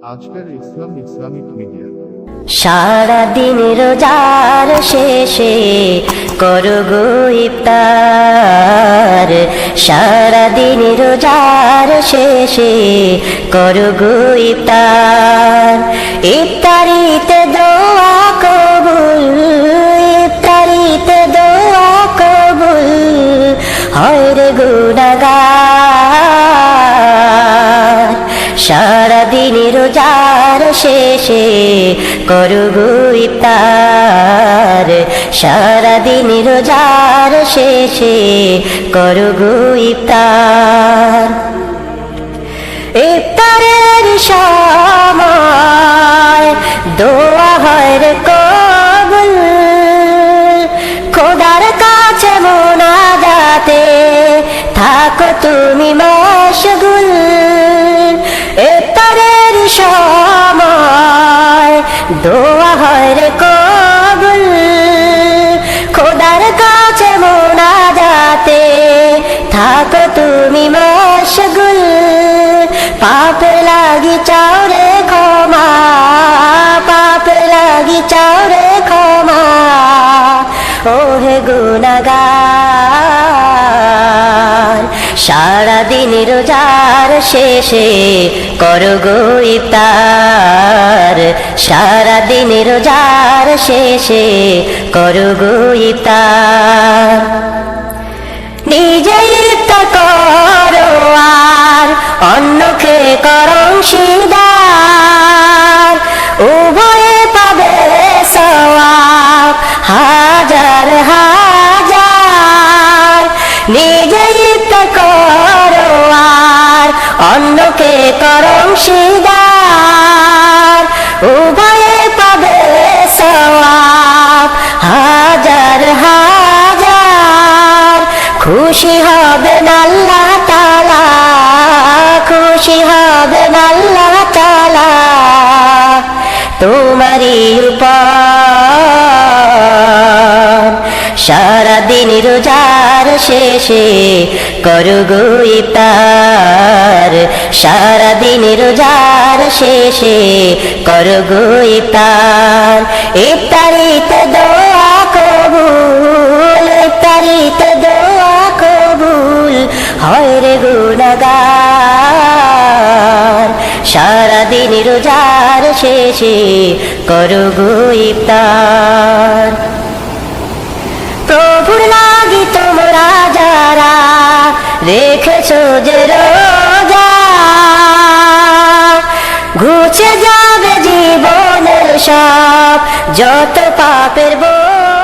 আজকের Islamic media. সারা দিন রোজার শেষে করো গো ইফতার, সারা দিন রোজার শেষে করো গো ইফতার। ইফতারিতে দোয়া কবুল, ইফতারিতে দোয়া কবুল হয় রে গুনাহগার। সারা দিন রোজার শেষে করো গো ইফতার, সারা দিন রোজার শেষে করো গো ইফতার। ইফতারের সময় দোয়া হয় রে কবুল, খোদার কাছে মোনাজাতে থাকো তুমি মশগুল। ইফতারের সময় দোয়া হয় রে কবুল, খোদার কাছে মোনাজাতে থাকো তুমি মশগুল। পাপ লাগি চাও রে ক্ষমা, পাপ লাগি চাও রে ক্ষমা ওহে গুনাহগার। সারা দিন রোজার শেষে করো গো ইফতার, সারা দিন রোজার শেষে করো গো ইফতার। নিজে ইফতার করো আর অন্যকে করো অংশীদার, উভয়ে পাবে সওয়াব হাজার হাজার। নিজে ইফতার করো আর অন্যকে করো অংশীদার, উভয়ে পাবে সওয়াব হাজার হাজার। খুশি হবেন আল্লাহ তাআলা, খুশি হবেন আল্লাহ তাআলা তোমারই উপর। সারা দিন রোজার শেষে করো গো ইফতার, সারা দিন রোজার শেষে করো গো ইফতার। ইফতারিতে দোয়া কবুল, ইফতারিতে দোয়া কবুল হয় রে গুনাহগার। সারা দিন রোজার শেষে করো গো ইফতার। প্রভুর লাগি তোমরা যারা রেখেছো যে রোজা, ঘুচে যাবে জীবনের সব যত পাপের বোঝা।